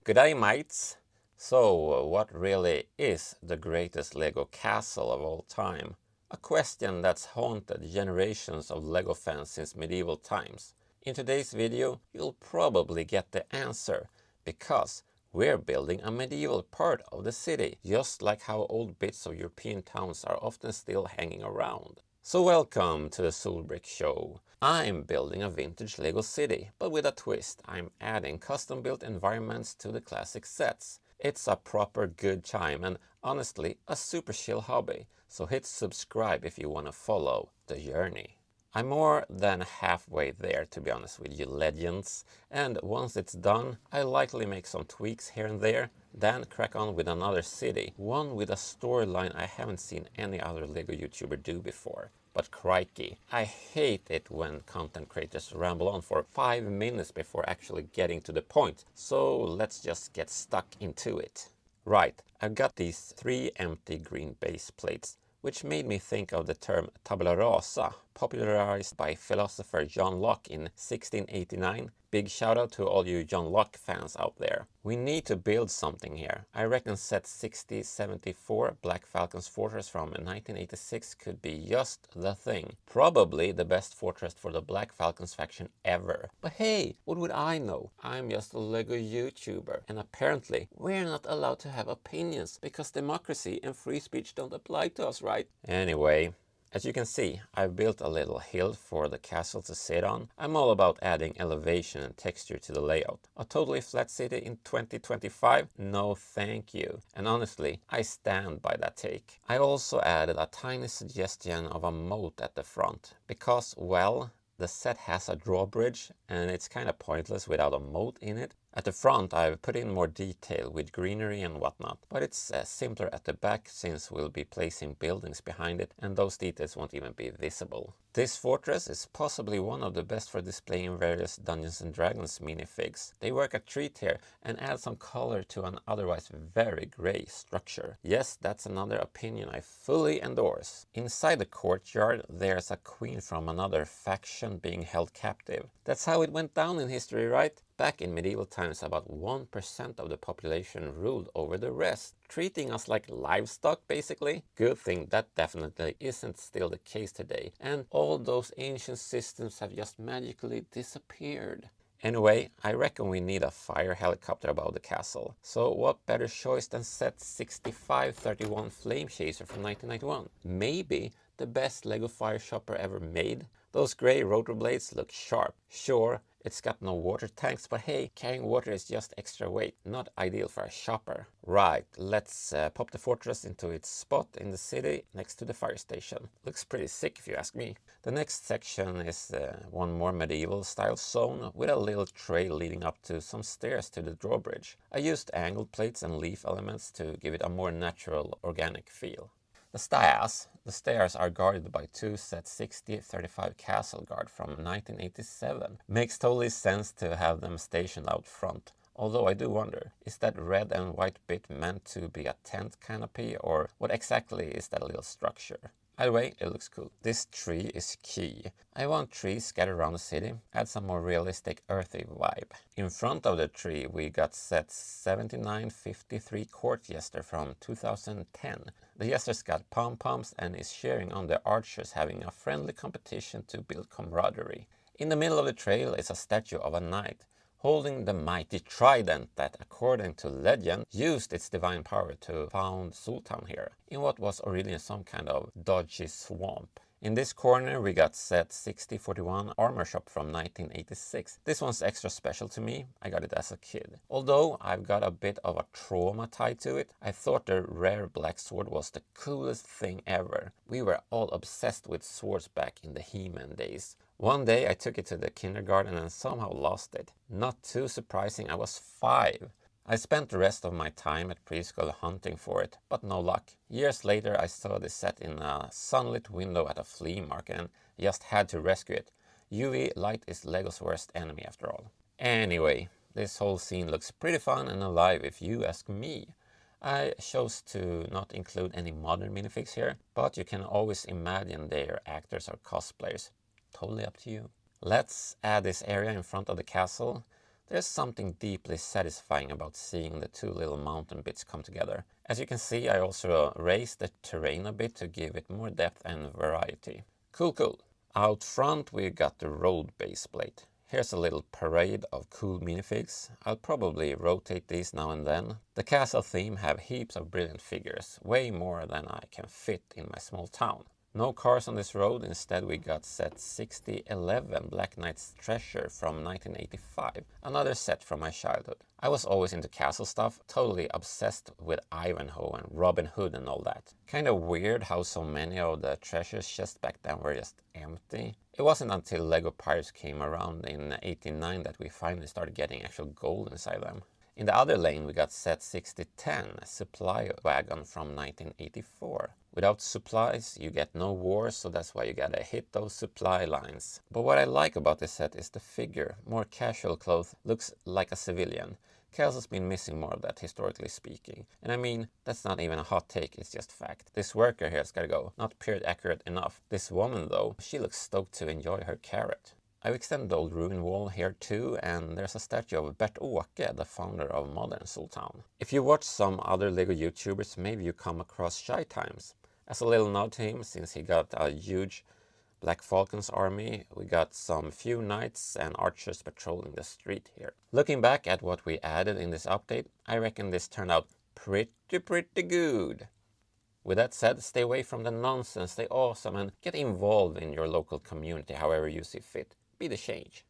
Good day, mates! So, what really is the greatest Lego castle of all time? A question that's haunted generations of Lego fans since medieval times. In today's video, you'll probably get the answer, because we're building a medieval part of the city, just like how old bits of European towns are often still hanging around. So welcome to the Solbrick Show. I'm building a vintage Lego city, but with a twist. I'm adding custom-built environments to the classic sets. It's a proper good time and honestly a super chill hobby, so hit subscribe if you want to follow the journey. I'm more than halfway there, to be honest with you legends, and once it's done, I'll likely make some tweaks here and there, then crack on with another city, one with a storyline I haven't seen any other Lego YouTuber do before. But crikey, I hate it when content creators ramble on for 5 minutes before actually getting to the point, so let's just get stuck into it. Right, I've got these 3 empty green base plates, which made me think of the term tabula rasa, popularized by philosopher John Locke in 1689. Big shout out to all you John Locke fans out there. We need to build something here. I reckon set 6074 Black Falcon's fortress from 1986 could be just the thing. Probably the best fortress for the Black Falcons faction ever. But hey, what would I know? I'm just a Lego YouTuber, and apparently we're not allowed to have opinions because democracy and free speech don't apply to us, right? Anyway, as you can see, I've built a little hill for the castle to sit on. I'm all about adding elevation and texture to the layout. A totally flat city in 2025? No thank you. And honestly, I stand by that take. I also added a tiny suggestion of a moat at the front, because, well, the set has a drawbridge and it's kind of pointless without a moat in it. At the front I've put in more detail with greenery and whatnot, but it's simpler at the back since we'll be placing buildings behind it and those details won't even be visible. This fortress is possibly one of the best for displaying various Dungeons & Dragons minifigs. They work a treat here and add some color to an otherwise very grey structure. Yes, that's another opinion I fully endorse. Inside the courtyard there's a queen from another faction being held captive. That's how it went down in history, right? Back in medieval times, about 1% of the population ruled over the rest, treating us like livestock basically. Good thing that definitely isn't still the case today, and all those ancient systems have just magically disappeared. Anyway, I reckon we need a fire helicopter above the castle. So what better choice than set 6531 Flame Chaser from 1991? Maybe the best Lego fire chopper ever made. Those grey rotor blades look sharp. Sure, it's got no water tanks, but hey, carrying water is just extra weight, not ideal for a chopper. Right, let's pop the fortress into its spot in the city next to the fire station. Looks pretty sick if you ask me. The next section is one more medieval style zone with a little trail leading up to some stairs to the drawbridge. I used angled plates and leaf elements to give it a more natural, organic feel. The stairs are guarded by 2 set 6035 Castle Guard from 1987. Makes totally sense to have them stationed out front. Although I do wonder, is that red and white bit meant to be a tent canopy, or what exactly is that little structure? Either way, it looks cool. This tree is key. I want trees scattered around the city, add some more realistic earthy vibe. In front of the tree we got set 7953 Court Jester from 2010. The Jester's got pom-poms and is cheering on the archers, having a friendly competition to build camaraderie. In the middle of the trail is a statue of a knight, holding the mighty trident that, according to legend, used its divine power to found Sultan here, in what was originally some kind of dodgy swamp. In this corner we got set 6041 Armour Shop from 1986. This one's extra special to me, I got it as a kid. Although I've got a bit of a trauma tied to it, I thought the rare black sword was the coolest thing ever. We were all obsessed with swords back in the He-Man days. One day I took it to the kindergarten and somehow lost it. Not too surprising, I was 5. I spent the rest of my time at preschool hunting for it, but no luck. Years later I saw this set in a sunlit window at a flea market and just had to rescue it. UV light is Lego's worst enemy after all. Anyway, this whole scene looks pretty fun and alive if you ask me. I chose to not include any modern minifigs here, but you can always imagine they're actors or cosplayers. Totally up to you. Let's add this area in front of the castle. There's something deeply satisfying about seeing the two little mountain bits come together. As you can see, I also raised the terrain a bit to give it more depth and variety. Cool. Out front we got the road base plate. Here's a little parade of cool minifigs. I'll probably rotate these now and then. The castle theme have heaps of brilliant figures, way more than I can fit in my small town. No cars on this road, instead we got set 6011 Black Knight's Treasure from 1985, another set from my childhood. I was always into castle stuff, totally obsessed with Ivanhoe and Robin Hood and all that. Kind of weird how so many of the treasures just back then were just empty. It wasn't until Lego Pirates came around in '89 that we finally started getting actual gold inside them. In the other lane we got set 6010, Supply Wagon from 1984. Without supplies you get no wars, so that's why you gotta hit those supply lines. But what I like about this set is the figure. More casual clothes, looks like a civilian. Castle's been missing more of that, historically speaking. And I mean, that's not even a hot take, it's just fact. This worker here's gotta go. Not period accurate enough. This woman though, she looks stoked to enjoy her carrot. I've extended the old ruin wall here too, and there's a statue of Bert-Åke, the founder of modern Sultan. If you watch some other LEGO YouTubers, maybe you come across Shy Times. As a little nod to him, since he got a huge Black Falcon's army, we got some few knights and archers patrolling the street here. Looking back at what we added in this update, I reckon this turned out pretty good. With that said, stay away from the nonsense, stay awesome, and get involved in your local community however you see fit. Be the change.